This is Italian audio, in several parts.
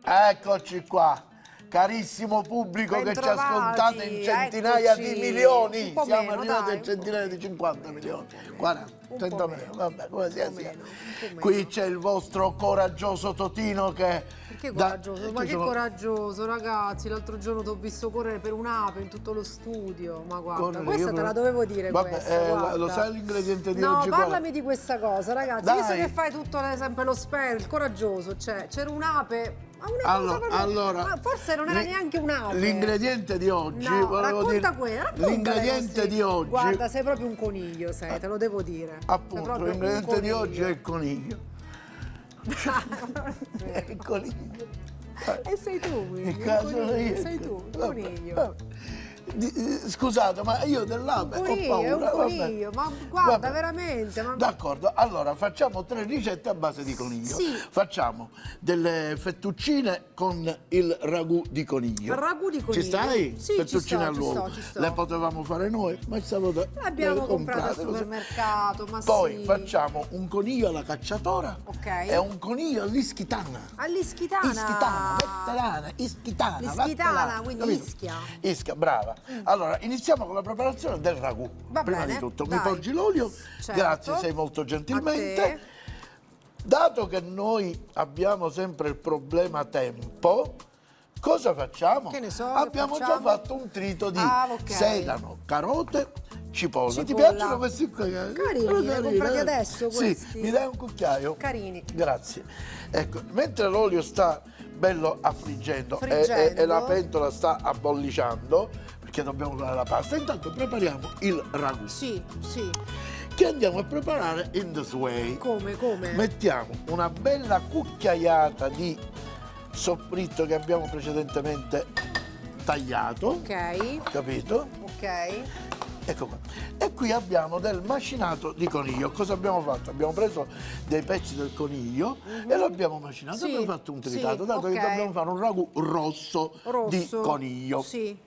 Eccoci qua, carissimo pubblico che ci ascoltate in centinaia di milioni. Siamo arrivati a centinaia di 50 milioni, 40, 100 milioni, vabbè, come sia sia. Qui c'è il vostro coraggioso Totino che... Che coraggioso? Ma che coraggioso, ragazzi! L'altro giorno ti ho visto correre per un'ape in tutto lo studio. Ma guarda, questa te la dovevo dire. Vabbè, questa, lo sai l'ingrediente di oggi? No, parlami di questa cosa, ragazzi. Dai. Visto che fai tutto sempre lo il coraggioso, cioè, c'era un'ape. Allora, forse non era neanche un'ape. L'ingrediente di oggi, no, volevo racconta dire, l'ingrediente di oggi. Guarda, sei proprio un coniglio, sei, te lo devo dire. Appunto, l'ingrediente di oggi è il coniglio. È il coniglio. E sei tu, quindi. Il caso sei tu, il coniglio. Scusate, ma io dell'ape ho paura. È un coniglio, ma guarda, veramente. Ma... D'accordo, allora facciamo 3 ricette a base di coniglio. Sì. Facciamo delle fettuccine con il ragù di coniglio. Il ragù di coniglio? Ci stai? Sì, fettuccine all'uovo. ci sto. Le potevamo fare noi, ma sabato le abbiamo comprate al supermercato, ma poi sì. facciamo un coniglio alla cacciatora e un coniglio all'ischitana. All'ischitana? Ischitana, vettelana, ischitana. L'ischitana, quindi capito? Ischia. Ischia, brava. Allora, iniziamo con la preparazione del ragù. Va Prima bene, di tutto, dai. mi porgi l'olio? Certo. Grazie, sei molto gentilmente. Dato che noi abbiamo sempre il problema tempo, cosa facciamo? Che ne so, abbiamo già fatto un trito di sedano, carote, cipolla. Ti piacciono questi qua? Carini, li hai comprati adesso questi? Sì, mi dai un cucchiaio? Carini. Grazie. Ecco, mentre l'olio sta bello affriggendo e la pentola sta abbolliciando, perché dobbiamo fare la pasta, intanto prepariamo il ragù. Sì, sì. Che andiamo a preparare in this way. Come? Mettiamo una bella cucchiaiata di soffritto che abbiamo precedentemente tagliato. Ok. Capito? Ok. Ecco qua. E qui abbiamo del macinato di coniglio. Cosa abbiamo fatto? Abbiamo preso dei pezzi del coniglio e lo abbiamo macinato. Abbiamo fatto un tritato, dato che dobbiamo fare un ragù rosso di coniglio. Sì.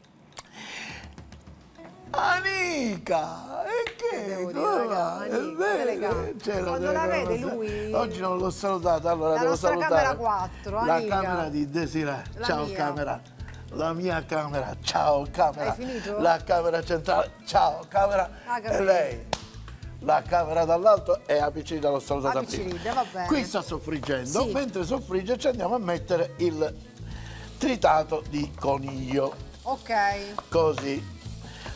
Amica, e che? Come va? È vero? Quando la vede lui? Oggi non l'ho salutata, allora devo salutare camera 4, la amica. camera di Desiree. Ciao mia. camera. La mia camera, ciao camera. Hai finito? La camera centrale, ciao camera. E lei. La camera dall'alto e Apicilida l'ho salutata prima. Va bene. Qui sta soffriggendo, mentre soffrigge ci andiamo a mettere il tritato di coniglio. Ok. Così.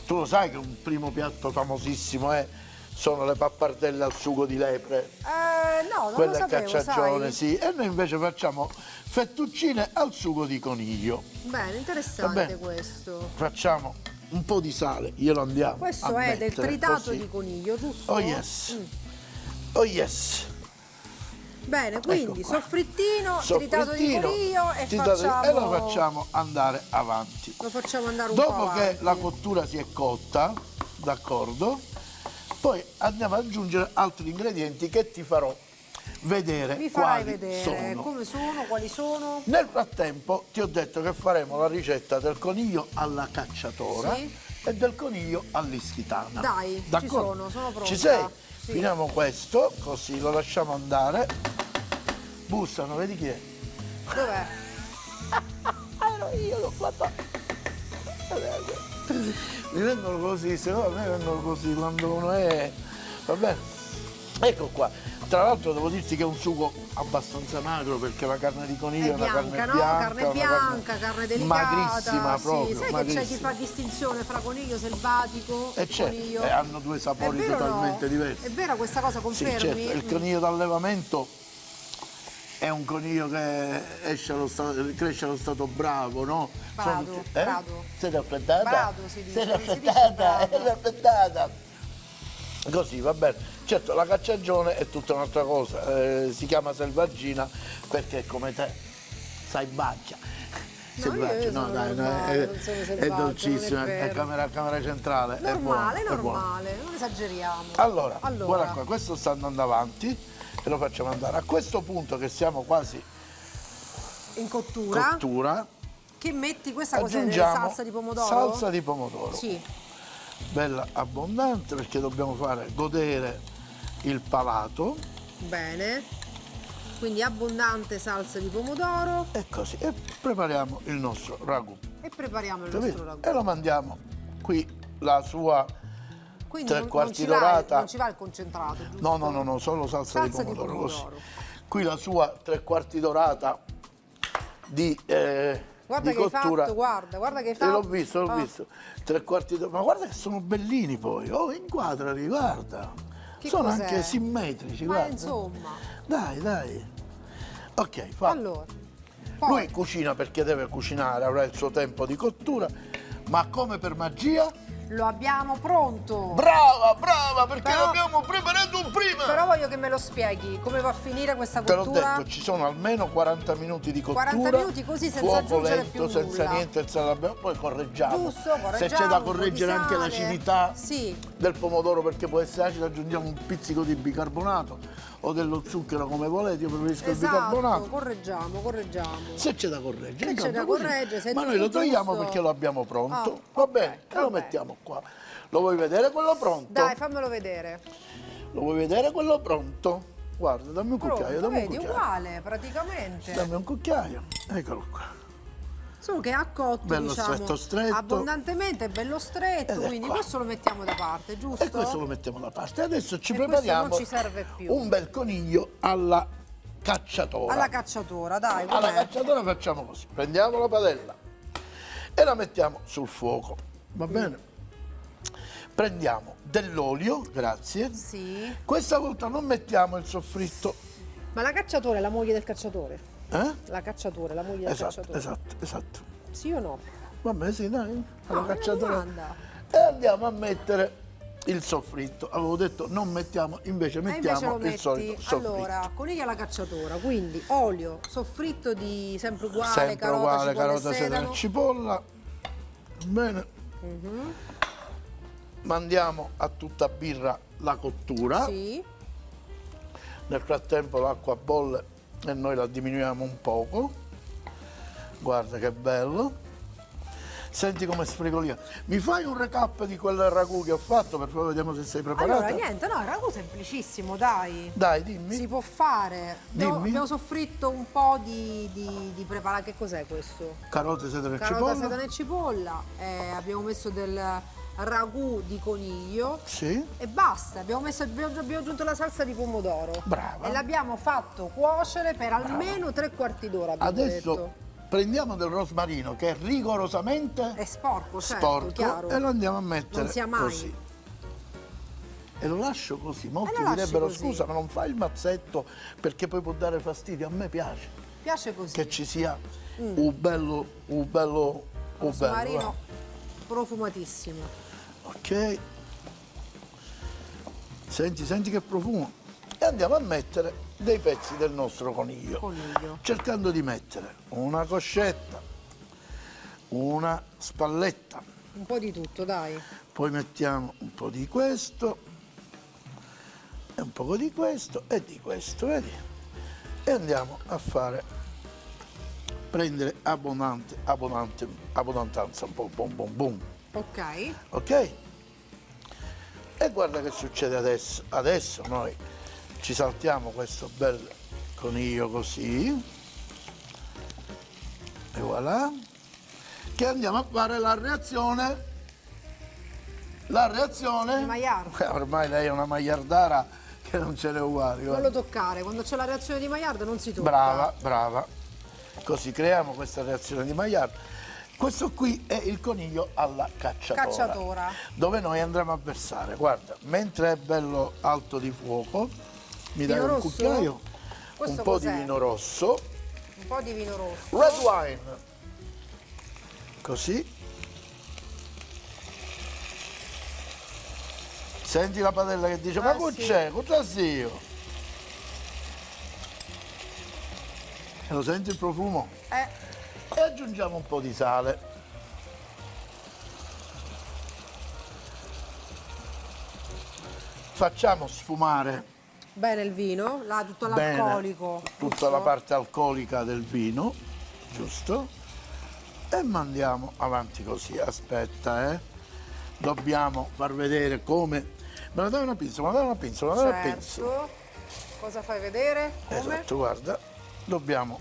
Tu lo sai che un primo piatto famosissimo sono le pappardelle al sugo di lepre? No, non quelle lo sapevo, cacciagione, sai? sì. E noi invece facciamo fettuccine al sugo di coniglio. Bene, interessante questo. Facciamo un po' di sale, glielo andiamo questo a è del tritato così. di coniglio, giusto? Oh yes. Oh yes. Bene, quindi ecco soffrittino, tritato di coniglio e lo facciamo andare avanti. Lo facciamo andare un po' Dopo avanti. che la cottura si è cotta, d'accordo, poi andiamo ad aggiungere altri ingredienti che ti farò vedere. Mi farai quali vedere sono. come sono, quali sono. Nel frattempo ti ho detto che faremo la ricetta del coniglio alla cacciatora e del coniglio all'ischitana. Dai, d'accordo? sono pronta. Ci sei? Sì. Finiamo questo, così lo lasciamo andare. Bussano, vedi chi è? Dov'è? Ero io, l'ho fatto. Mi vengono così, secondo me vengono così quando uno è... Va bene? Ecco qua. Tra l'altro devo dirti che è un sugo abbastanza magro perché la carne di coniglio è una carne bianca, carne bianca, carne delicata. Magrissima proprio. Sì, sai magrissima. che c'è chi fa distinzione fra coniglio selvatico e coniglio? E hanno due sapori totalmente diversi. È vera questa cosa, confermi? Sì, certo. Il coniglio d'allevamento è un coniglio che cresce allo stato bravo, no? Brado. Sei raffreddata? Brado si dice. Sei raffreddata. Così, va bene. Certo, la cacciagione è tutta un'altra cosa, si chiama selvaggina perché come te sai baccia. Selvaggia, no, dai, è dolcissima, è camera centrale. Normale, è buono. Non esageriamo. Allora, guarda qua, questo sta andando avanti e lo facciamo andare. A questo punto che siamo quasi in cottura, che metti questa cosa aggiungiamo salsa di pomodoro? Salsa di pomodoro. Sì. Bella abbondante perché dobbiamo fare godere il palato. Bene. Quindi abbondante salsa di pomodoro E così. E prepariamo il nostro ragù. e prepariamo il Capito? nostro ragù. E lo mandiamo qui, la sua Quindi tre non quarti ci va dorata. non ci va il concentrato, giusto? No, solo salsa Salsa di di pomodoro, così. pomodoro. Qui la sua tre quarti dorata di, Guarda di che hai cottura. fatto, guarda che hai L'ho fatto. visto, l'ho Ah, visto. Tre quarti d'ora. Ma guarda che sono bellini poi. Oh, inquadrali, guarda. Che sono cos'è? anche simmetrici, Ma guarda. insomma. Dai. Ok, fatto. Allora, poi Lui cucina perché deve cucinare, avrà il suo tempo di cottura, ma come per magia? lo abbiamo pronto. Brava, perché Però- l'abbiamo preparato prima! Però voglio che me lo spieghi, come va a finire questa Te l'ho cottura? detto, ci sono almeno 40 minuti di cottura. 40 minuti così, senza fuoco aggiungere lento, più senza nulla. niente, poi correggiamo. Giusto, correggiamo, Se c'è da un po' di correggere anche sale. l'acidità Sì. del pomodoro perché può essere acido, aggiungiamo un pizzico di bicarbonato o dello zucchero come volete, io preferisco il Esatto, bicarbonato. correggiamo. Se c'è da correggere, Se c'è intanto da così. correggere, se è ma noi lo tutto togliamo giusto. perché lo abbiamo pronto. Ah, va ok, bene, e va lo bene. mettiamo qua. Lo vuoi vedere quello pronto? Dai, fammelo vedere. Lo vuoi vedere quello pronto? Guarda, dammi un cucchiaio, Pronto, dammi un vedi, cucchiaio. uguale praticamente. Dammi un cucchiaio, eccolo qua. Solo che ha cotto, Bello diciamo, stretto, stretto. abbondantemente, bello stretto, Ed è quindi qua. questo lo mettiamo da parte, giusto? E questo lo mettiamo da parte. Adesso ci E questo prepariamo non ci serve più. un bel coniglio alla cacciatora. Alla cacciatora, dai, Alla com'è? cacciatora facciamo così. Prendiamo la padella e la mettiamo sul fuoco. Va bene? Prendiamo dell'olio, grazie. Sì. Questa volta non mettiamo il soffritto. Ma la cacciatora è la moglie del cacciatore? Eh? La cacciatora è la moglie del Esatto, cacciatore? esatto. Sì o no? Va bene, sì, dai. No, Alla è una cacciatora. domanda. E andiamo a mettere il soffritto. Avevo detto non mettiamo, invece E invece mettiamo lo il metti, solito soffritto. allora, coniglia alla cacciatora, quindi olio, soffritto di sempre uguale, Sempre carota, uguale, cipolla carota, e sedano sedano. e cipolla. Bene. Mhm. Mandiamo a tutta birra la cottura. Sì, Nel frattempo l'acqua bolle e noi la diminuiamo un poco. Guarda che bello. Senti come sfrigolia. Mi fai un recap di quel ragù che ho fatto per poi vediamo se sei preparata? allora niente, no, il ragù semplicissimo, dai. Dai, dimmi. Si può fare. Dimmi. Abbiamo soffritto un po' di preparato. Che cos'è questo? Carote, sedano e Carota, cipolla. sedano e cipolla. Abbiamo messo del ragù di coniglio. Sì. E basta, abbiamo aggiunto la salsa di pomodoro. Brava. E l'abbiamo fatto cuocere per almeno 3/4 d'ora. abbiamo Adesso detto. prendiamo del rosmarino che è rigorosamente È sporco, certo, sporco chiaro. e lo andiamo a mettere Non sia mai. così. E lo lascio così. Molti lo lasci direbbero così. scusa, ma non fai il mazzetto perché poi può dare fastidio. A me piace Piace così. che ci sia un bello. Rosmarino profumatissimo. Ok. Senti che profumo. E andiamo a mettere dei pezzi del nostro coniglio. Cercando di mettere una coscetta, una spalletta. Un po' di tutto, dai. Poi mettiamo un po' di questo e un po' di questo e di questo, vedi? E andiamo a prendere abbondanza, un po' boom. Ok. Ok? E guarda che succede adesso. Adesso noi ci saltiamo questo bel coniglio così. E voilà. Che andiamo a fare la reazione. La reazione. Di Maillard. Ormai lei è una magliardara che non ce n'è uguali. Non guarda. lo toccare, quando c'è la reazione di Maillard non si tocca. Brava. Così creiamo questa reazione di Maillard. Questo qui è il coniglio alla cacciatora. Dove noi andremo a versare. Guarda, mentre è bello alto di fuoco, mi dai Vino un rosso? cucchiaio, Questo un po' di cos'è? vino rosso, Un po' di vino rosso. red wine. Così. Senti la padella che dice, ma sì. c'è? Cosa io? E lo senti il profumo? E aggiungiamo un po' di sale. Facciamo sfumare Bene il vino, tutto bene l'alcolico. tutta giusto? la parte alcolica del vino, giusto? E mandiamo avanti così. Aspetta, dobbiamo far vedere come. Me la dai una pinza, Certo. Cosa fai vedere? Come? Esatto, guarda, dobbiamo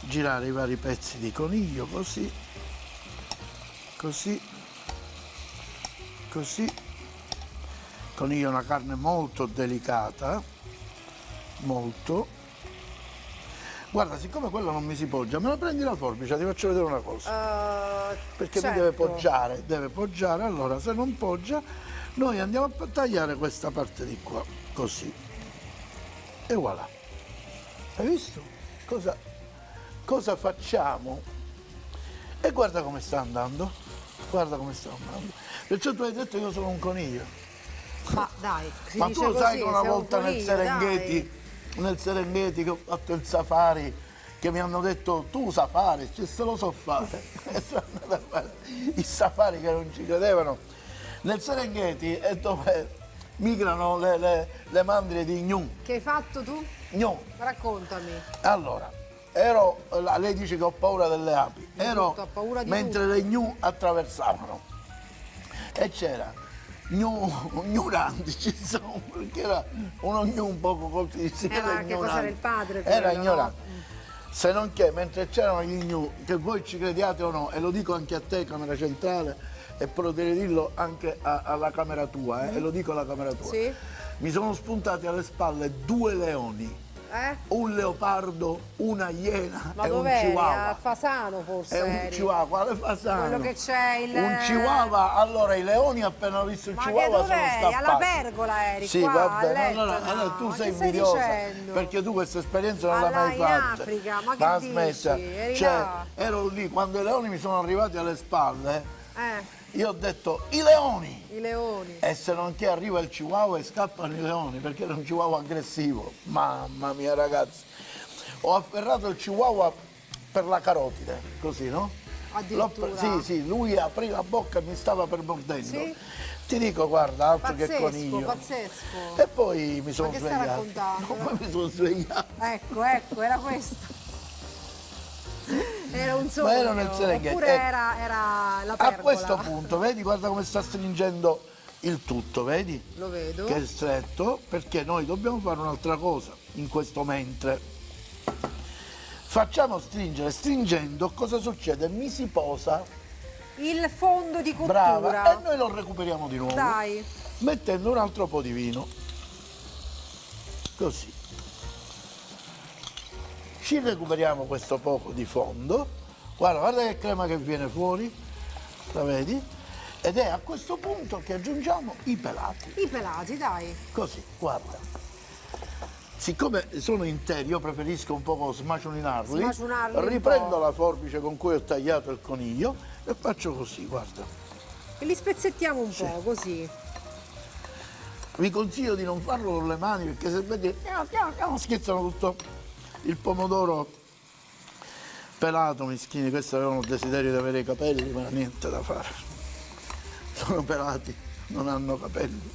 girare i vari pezzi di coniglio così, così, così. Coniglio è una carne molto delicata, molto. Guarda, siccome quello non mi si poggia, me la prendi la forbice, ti faccio vedere una cosa. Perché mi deve poggiare, allora se non poggia, noi andiamo a tagliare questa parte di qua, così. E voilà. Hai visto? Cosa facciamo? E guarda come sta andando. Guarda come sta andando. Perciò tu hai detto che io sono un coniglio. Ma dai, Ma tu lo sai che una volta nel Serengeti che ho fatto il safari, che mi hanno detto tu safari, se lo so fare. E sono andato a fare i safari che non ci credevano. Nel Serengeti è dove migrano le mandrie di gnu. Che hai fatto tu? Gnu. Raccontami. Allora, lei dice che ho paura delle api, mentre le gnu attraversavano e c'era ignoranti, ci sono, perché era uno gnu un poco così, Era che cosa era il padre? Era quello, ignorante. no? Se non che mentre c'erano gli gnu, che voi ci crediate o no, e lo dico anche a te, Camera Centrale, e potrei dirlo anche alla Camera tua, e lo dico alla Camera tua, Sì. mi sono spuntati alle spalle 2 leoni. Un leopardo, una iena Ma e un dov'eri? chihuahua. A Fasano forse È un eri. chihuahua, quale Fasano? Quello che c'è il... Un chihuahua, allora i leoni appena visto il Ma chihuahua che sono dov'eri? scappati. Alla pergola eri, Sì, qua, va a bene, letto, allora no. tu Ma sei che stai invidiosa, dicendo? perché tu questa esperienza non l'hai mai in fatta. Africa, ma che dici? Aspetta, Eri cioè, là? ero lì, quando i leoni mi sono arrivati alle spalle, Eh, io ho detto, i leoni! i leoni. E se non che arriva il chihuahua e scappano i leoni, perché era un chihuahua aggressivo. Mamma mia ragazzi, ho afferrato il chihuahua per la carotide, così no? Addirittura? Sì, lui aprì la bocca e mi stava per mordendo. Sì? Ti dico, guarda, altro che coniglio. Pazzesco. E poi mi sono che stai svegliato. raccontando? No, poi mi sono svegliato. Ecco, era questo. Era un sogno. Ma ero nel Serengeti. Oppure era la pergola. A questo punto, vedi, guarda come sta stringendo il tutto, vedi? Lo vedo. Che è stretto, perché noi dobbiamo fare un'altra cosa in questo mentre. Facciamo stringere, stringendo cosa succede? Mi si posa, Il fondo di cottura. brava, e noi lo recuperiamo di nuovo. Dai. Mettendo un altro po' di vino. Così. Ci recuperiamo questo poco di fondo. Guarda che crema che viene fuori. La vedi? Ed è a questo punto che aggiungiamo i pelati. I pelati, dai. Così, guarda. Siccome sono interi, io preferisco un po' smacioninarli. Smacionarli Riprendo un po'. la forbice con cui ho tagliato il coniglio e faccio così, guarda. E li spezzettiamo un po', così. Vi consiglio di non farlo con le mani perché se vedi schizzano tutto il pomodoro pelato, mischini. Questi avevano il desiderio di avere i capelli, ma niente da fare. Sono pelati, non hanno capelli.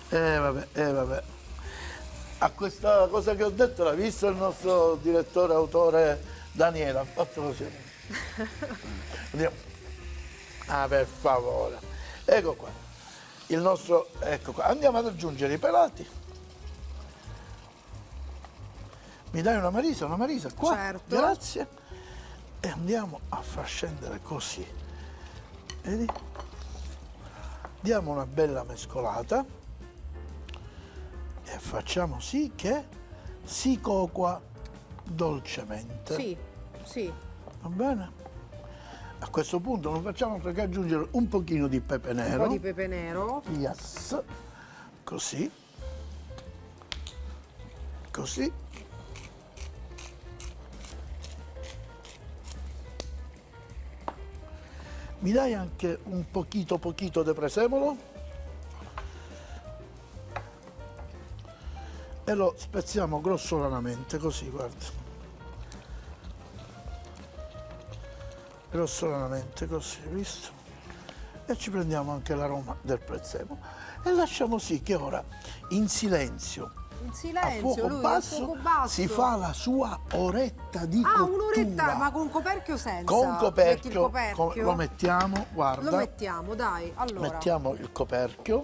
Vabbè. A questa cosa che ho detto l'ha visto il nostro direttore autore Daniele, ha fatto così. Vediamo. Ah, per favore. Ecco qua. Il nostro, ecco qua. Andiamo ad aggiungere i pelati. Mi dai una marisa qua? Certo. Grazie. E andiamo a far scendere così. Vedi? Diamo una bella mescolata e facciamo sì che si cocua dolcemente. Sì. Va bene? A questo punto non facciamo altro che aggiungere un pochino di pepe nero. Un po' di pepe nero. Yes. Così. Così. Mi dai anche un pochino di presemola? E lo spezziamo grossolanamente, così, guarda. Grossolanamente, così, visto? E ci prendiamo anche l'aroma del prezzemolo. E lasciamo sì che ora, in silenzio, In a silenzio, fuoco lui basso, a fuoco basso. si fa la sua oretta di cottura. Un'oretta, ma con coperchio o senza? Con coperchio, Metti il coperchio? lo mettiamo, guarda. Lo mettiamo, dai. Allora. Mettiamo il coperchio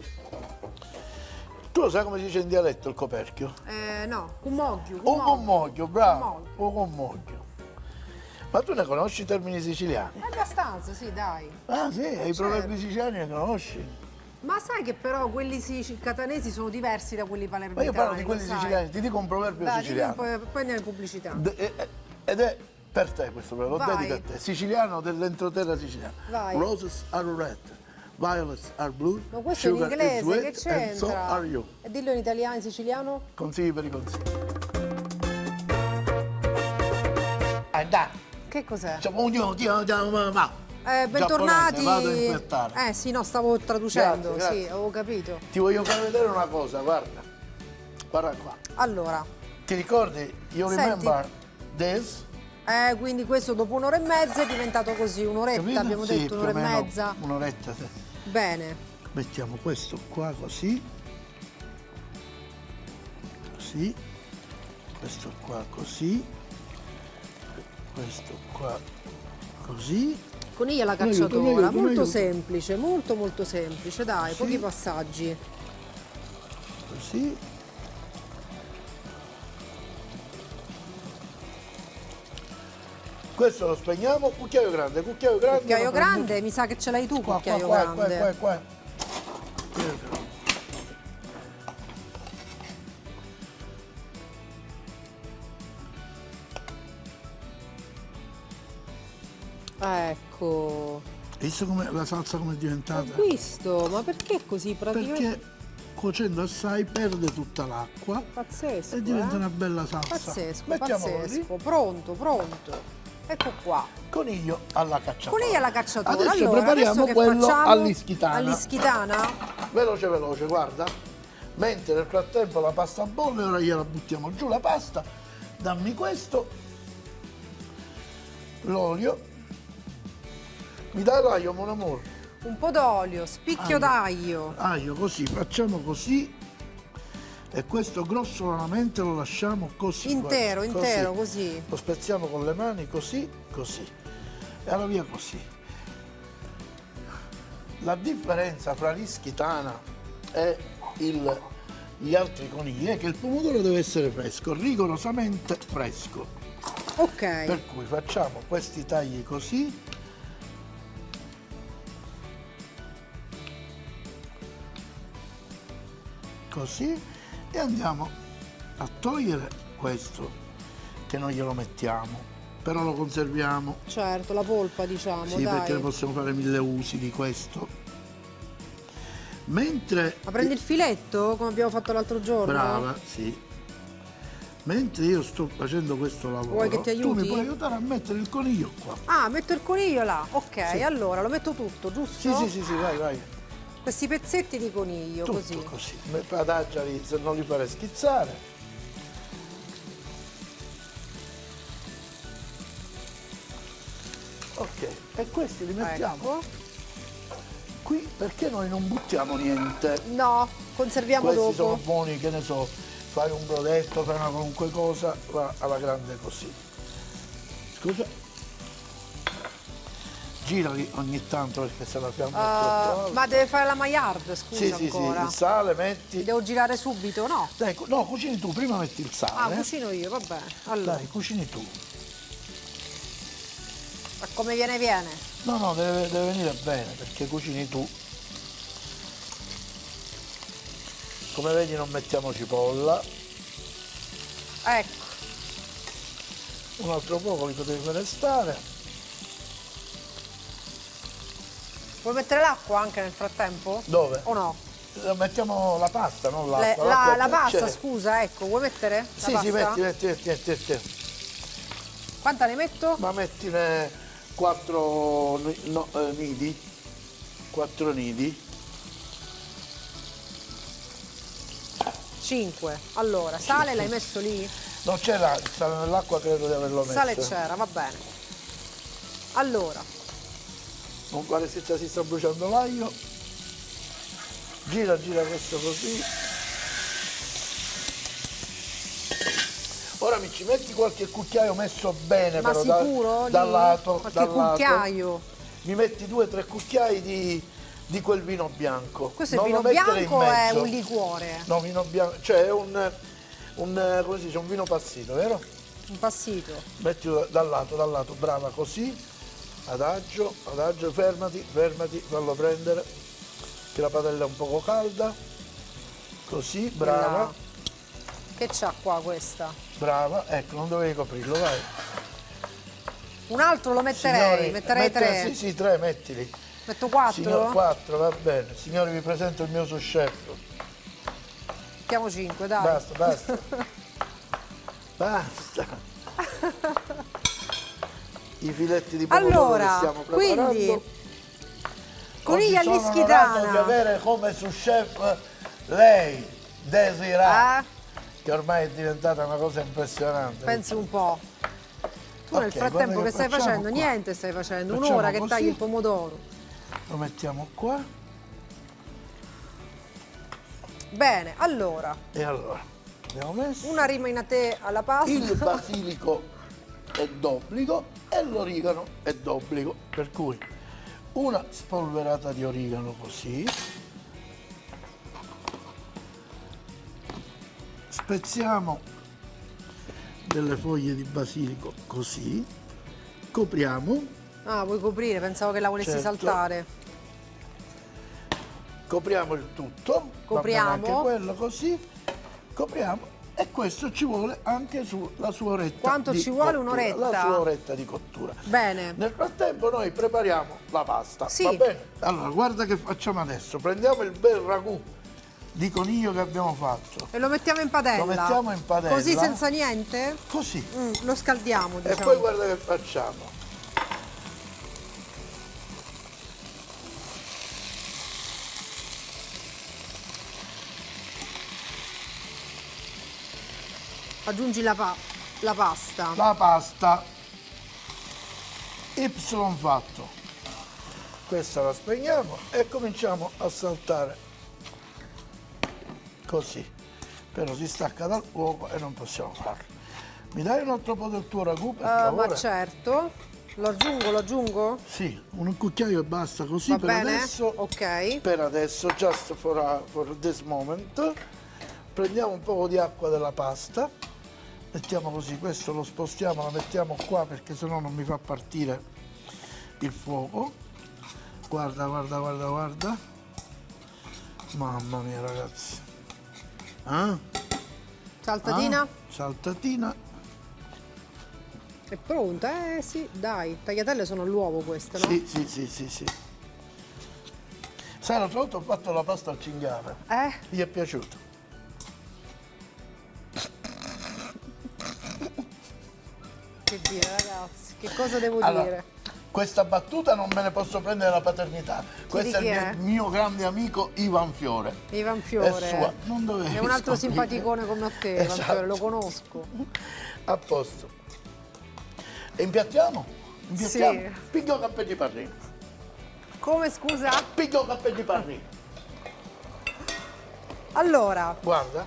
Tu lo sai come si dice in dialetto il coperchio? No, cumoggio. Un commoglio, bravo. Commoglio. Un commoglio. Ma tu ne conosci i termini siciliani? Abbastanza, sì, dai. Ah sì, e i certo. proverbi siciliani ne conosci? Ma sai che però quelli catanesi sono diversi da quelli Ma palermitani? io parlo di lo quelli sai? siciliani, ti dico un proverbio Dai, siciliano. poi andiamo in pubblicità. Ed è per te questo proverbio, lo Vai. dedico a te. Siciliano dell'entroterra siciliana. Vai. Roses are red, violets are blue, Ma questo è in sugar is inglese, sweet, che and so c'entra? are you. E dillo in italiano, in siciliano? Consigli per i consigli. Dai, Che cos'è? Giapponese, Bentornati. vado a impettare. Sì, no, stavo traducendo, Grazie, sì, grazie. avevo capito. Ti voglio far vedere una cosa, guarda. Guarda qua. Allora, Ti ricordi? You Senti. remember this? quindi questo dopo un'ora e mezza è diventato così, un'oretta, Capito? abbiamo Sì, detto più o un'ora e meno mezza. Un'oretta, sì. Bene. Mettiamo questo qua così. Così. Questo qua così. Questo qua così. Coniglia alla Con aiuto, cacciatora, con aiuto, con molto aiuto. semplice, molto semplice, dai, Sì. pochi passaggi. Così. Questo lo spegniamo, cucchiaio grande, cucchiaio grande. Cucchiaio lo prendo- grande, mi sa che ce l'hai tu, Qua, cucchiaio qua, grande. qua. Cucchiaio grande. Ecco, Hai visto come la salsa come è ho diventata? visto, ma perché così praticamente? Perché cuocendo assai perde tutta l'acqua Pazzesco, e diventa eh? una bella salsa. Pazzesco, Mettiamolo pazzesco, pronto. Ecco qua. lì. Coniglio alla cacciatora. Coniglia alla cacciatora. Adesso allora, prepariamo adesso che quello facciamo? all'ischitana. All'ischitana? Veloce, guarda. Mentre nel frattempo la pasta bolle, ora gliela buttiamo giù la pasta. Dammi questo. L'olio. Mi dai l'aglio, mon amore? Un po' d'olio, spicchio Aglio. d'aglio. Aglio così, facciamo così. E questo grossolanamente lo lasciamo così. Intero, guarda, intero, così. Lo spezziamo con le mani così, così. E allora via così. La differenza fra l'ischitana e gli altri conigli è che il pomodoro deve essere fresco, rigorosamente fresco. Ok. Per cui facciamo questi tagli così. Così. E andiamo a togliere questo, che non glielo mettiamo, però lo conserviamo. Certo, la polpa diciamo, Sì, dai. perché ne possiamo fare 1000 usi di questo. Mentre... Ma prendi il filetto, come abbiamo fatto l'altro giorno? Brava, sì. Mentre io sto facendo questo lavoro, Vuoi che ti tu mi aiuti? puoi aiutare a mettere il coniglio qua. Ah, metto il coniglio là. Ok, Sì. allora lo metto tutto, giusto? Sì, vai. Questi pezzetti di coniglio, Tutto così. così. Adagiali, se non li fare schizzare. Ok, e questi li mettiamo Ecco. qui perché noi non buttiamo niente. No, conserviamo Questi dopo. sono buoni, che ne so, fai un brodetto, fai una qualunque cosa, va alla grande così. Scusa. Girali ogni tanto perché se la fiamma è troppo alta. Ma deve fare la maillard, scusa Sì, ancora. il sale metti. Devo girare subito, no? Dai, no, cucini tu, prima metti il Ah, sale. cucino io, va bene. Allora, Dai, cucini tu. ma come viene viene. No, deve venire bene perché cucini tu. Come vedi non mettiamo cipolla. Ecco, Un altro poco li potevi fare stare. vuoi mettere l'acqua anche nel frattempo? Dove? O no? Mettiamo la pasta, non l'acqua. La L'acqua pasta, c'è. scusa, ecco, vuoi mettere la Sì, pasta? metti. Quanta ne metto? Ma mettine 4 nidi. 4 nidi. 5. Allora, sale l'hai messo lì? Non c'era il sale nell'acqua, credo di averlo messo. Sale c'era, va bene. Allora, Con quale si sta bruciando l'aglio. Gira questo così. Ora mi ci metti qualche cucchiaio messo bene, ma però sicuro? dal lì? lato. Qualche dal lato. cucchiaio? Mi metti 2 o 3 cucchiai di quel vino bianco. Questo è il Non vino lo mettere in bianco o è mezzo. un liquore? No, vino bianco, cioè è come si dice, un vino passito, vero? Un passito. Mettilo dal lato, brava, così, adagio, fermati, fallo prendere, che la padella è un poco calda, così, brava, Là. Che c'ha qua questa? brava, ecco, non dovevi coprirlo, vai. Un altro lo metterei, metterei tre. Sì, tre, mettili. Metto 4? Signor, 4, va bene. Signori, vi presento il mio sous chef. Mettiamo 5, dai. Basta. Basta. I filetti di pomodoro Allora, che stiamo preparando. quindi, coniglia Oggi sono all'ischitana. onorato di avere come sous chef lei, Desiree, che ormai è diventata una cosa impressionante. Pensi un po'. Tu nel Ok, frattempo guarda che stai facciamo facendo? qua. Niente stai facendo, Facciamo un'ora che così. tagli il pomodoro. Lo mettiamo qua Bene, allora, e allora abbiamo messo. una rimane a te alla pasta. Il basilico è d'obbligo e l'origano è d'obbligo, per cui una spolverata di origano così, spezziamo delle foglie di basilico così, copriamo, Ah, vuoi coprire? Pensavo che la volessi Certo. saltare. copriamo il tutto, Copriamo. va bene anche quello così, copriamo e questo ci vuole anche sulla sua oretta. Quanto di ci vuole? cottura, Un'oretta? La sua oretta di cottura. Bene. Nel frattempo noi prepariamo la pasta, Sì. va bene? Allora, guarda che facciamo adesso. Prendiamo il bel ragù di coniglio che abbiamo fatto, E lo mettiamo in padella. Lo mettiamo in padella. Così senza niente? così. Lo scaldiamo, E diciamo. poi guarda che facciamo. Aggiungi la pasta. La pasta Y fatto. Questa la spegniamo e cominciamo a saltare così. Però si stacca dal fuoco e non possiamo farlo. Mi dai un altro po' del tuo ragù, per favore? Ma certo. Lo aggiungo? Sì, un cucchiaio e basta così Va per bene? adesso. Ok. Per adesso, just for this moment. Prendiamo un po' di acqua della pasta, mettiamo così, questo lo spostiamo, lo mettiamo qua perché sennò non mi fa partire il fuoco. Guarda. Mamma mia ragazzi. Saltatina? Saltatina. È pronta? Sì, dai. Tagliatelle sono all'uovo queste, no? Sì. Sai, l'altra volta ho fatto la pasta al cinghiale. Gli è piaciuto. Che dire, ragazzi? Che cosa devo Allora, dire? questa battuta non me ne posso prendere la paternità. Questo chi è è? il mio grande amico Ivan Fiore. Ivan Fiore. È sua. Non dovevi È un altro scoprire. simpaticone come a te, Ivan Esatto. Fiore, lo conosco. A posto. E impiattiamo? Sì. Picchio cappelli di parrino. Come, scusa? Picchio cappelli di parrino. Allora, Guarda.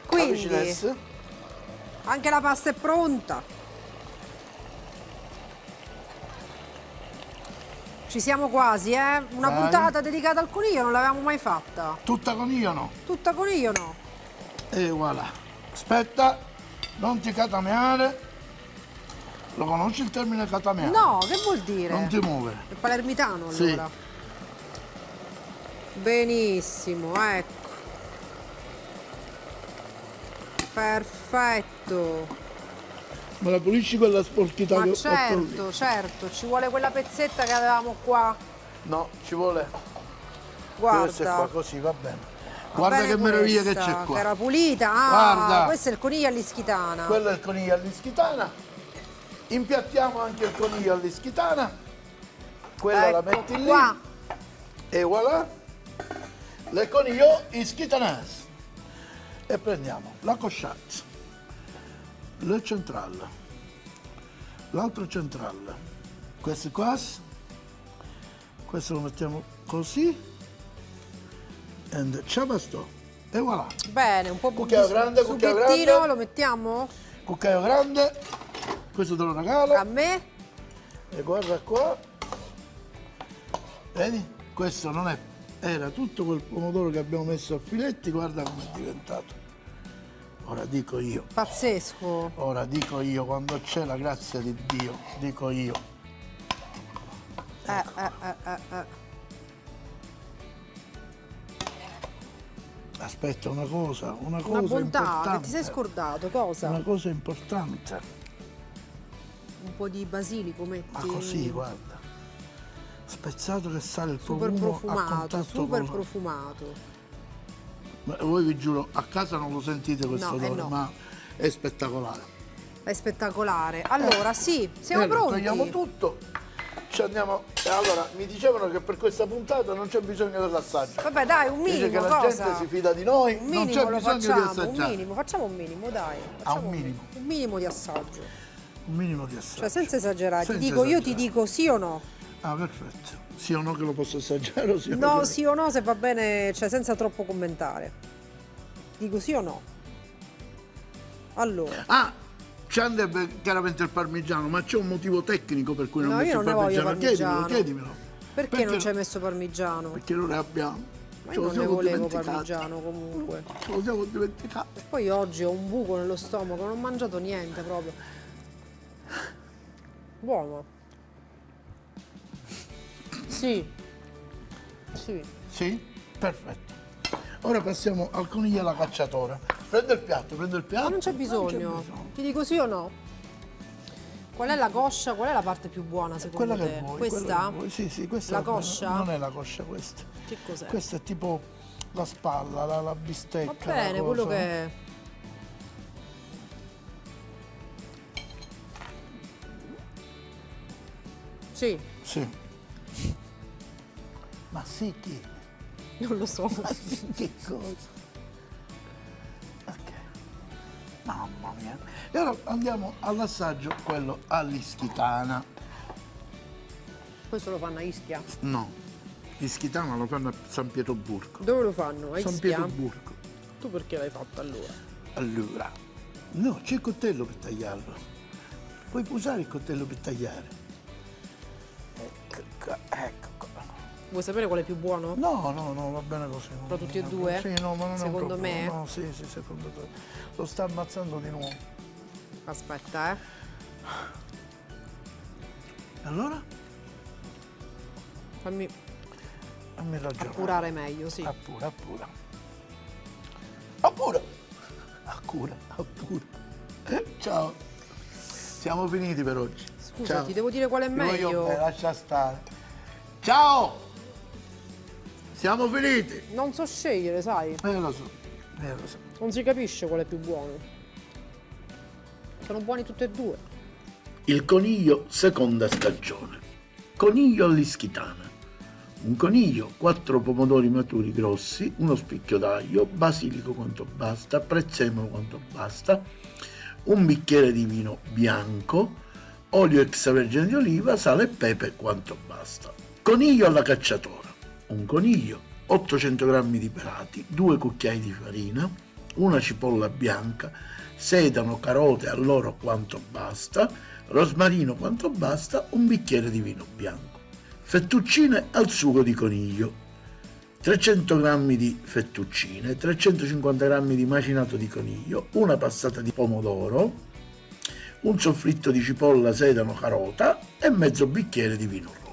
Quindi? avvicinesse. anche la pasta è pronta. Ci siamo quasi, eh? Una Vai. puntata dedicata al coniglio non l'avevamo mai fatta. Tutta coniglio no. Tutta coniglio no. E voilà. Aspetta, non ti catameare. Lo conosci il termine catameare? No, che vuol dire? Non ti muovere. È palermitano Sì. allora. Benissimo, ecco. Perfetto. Me la pulisci quella sporchità Ma che ho fatto lì? certo, ci vuole quella pezzetta che avevamo qua. No, ci vuole. Deve essere qua Guarda. così, va bene. Va Guarda bene che meraviglia che questa, c'è qua. Che era pulita. Ah, Guarda. questo è il coniglio all'ischitana. Quello è il coniglio all'ischitana. Impiattiamo anche il coniglio all'ischitana. Quella la Ecco metti lì. qua. E voilà. Le coniglio ischitanas. E prendiamo la cosciazza, le centrale, l'altro centrale. Questo qua. Questo lo mettiamo così. E ciao bastò. E voilà. Bene, un po' Cucchiaio grande, cucchiaio sughettino, grande. lo mettiamo? Cucchiaio grande, questo te lo regalo. A me? E guarda qua, vedi? Questo non è era tutto quel pomodoro che abbiamo messo a filetti, guarda come è diventato. Ora dico io. Pazzesco. Ora dico io, quando c'è la grazia di Dio, dico io. Aspetta, una cosa Una bontà, importante. che ti sei scordato, cosa? Una cosa importante. Un po' di basilico metti. Ma così, guarda. Spezzato che sale il Super profumo a profumato, contatto super con... profumato. Ma voi vi giuro, a casa non lo sentite questo No, odore, no. ma è spettacolare. È spettacolare. Allora, sì, siamo pronti. Togliamo tutto. Ci andiamo. Allora, mi dicevano che per questa puntata non c'è bisogno dell'assaggio. Vabbè, dai, un Dice minimo, che la cosa? gente si fida di noi, Un non minimo c'è lo bisogno di facciamo, assaggiare. un minimo, facciamo un minimo, dai. Facciamo un minimo. Un minimo di assaggio. Un minimo di assaggio. Cioè, senza esagerare. Senza Io ti esagerare. dico sì o no? Ah, perfetto. Sì o no che lo posso assaggiare o sì o No, che- sì o no, se va bene, cioè senza troppo commentare. Dico sì o no? Allora. Ah, c'è chiaramente il parmigiano, ma c'è un motivo tecnico per cui non No, ho io messo non il ne voglio parmigiano. parmigiano. Chiedimelo. Perché non ci hai messo parmigiano? Perché noi ne abbiamo. Ma Ce io lo non ne siamo volevo dimenticati. parmigiano comunque. Ce lo siamo dimenticati. Poi oggi ho un buco nello stomaco, non ho mangiato niente proprio. Buono. Sì. Sì. Sì? Perfetto. Ora passiamo al coniglio alla cacciatora. Prende il piatto. Ma non c'è bisogno. Ti dico sì o no? Qual è la coscia? Qual è la parte più buona secondo Quella te? che vuoi. Questa? Quella che vuoi. Sì, sì, questa La va bene. coscia? Non è la coscia questa. Che cos'è? Questa è tipo la spalla, la bistecca. Va bene, la quello cosa. che è. Sì, Sì. Ma sì, che? non lo so. Ma sì, che cosa? Ok. Mamma mia. E ora andiamo all'assaggio, quello all'ischitana. Questo lo fanno a Ischia. No, l'ischitana lo fanno a San Pietroburgo. Dove lo fanno? A San Ischia? Pietroburgo. Tu perché l'hai fatto allora? Allora, no, c'è il coltello per tagliarlo. Puoi usare il coltello per tagliare. Ecco qua. Vuoi sapere qual è più buono? No, va bene così. Tra tutti e due? Sì, no, ma non è un Secondo problema. me? No, sì, secondo te. Lo sta ammazzando di nuovo. Aspetta, Allora? Fammi Ragionare. appurare meglio, sì. Appura. Ciao. Siamo finiti per oggi. Scusa, Ciao. ti devo dire qual è Ti voglio meglio. bene, lascia stare. Ciao. Siamo finiti. Non so scegliere, sai? Lo so. Non si capisce qual è più buono. Sono buoni tutti e due. Il coniglio seconda stagione. Coniglio all'ischitana. Un coniglio, 4 pomodori maturi grossi, uno spicchio d'aglio, basilico quanto basta, prezzemolo quanto basta, un bicchiere di vino bianco, olio extravergine di oliva, sale e pepe quanto basta. Coniglio alla cacciatora. Un coniglio, 800 g di pelati, 2 cucchiai di farina, una cipolla bianca, sedano, carote all'oro quanto basta, rosmarino quanto basta, un bicchiere di vino bianco. Fettuccine al sugo di coniglio, 300 g di fettuccine, 350 g di macinato di coniglio, una passata di pomodoro, un soffritto di cipolla, sedano, carota e mezzo bicchiere di vino rosso.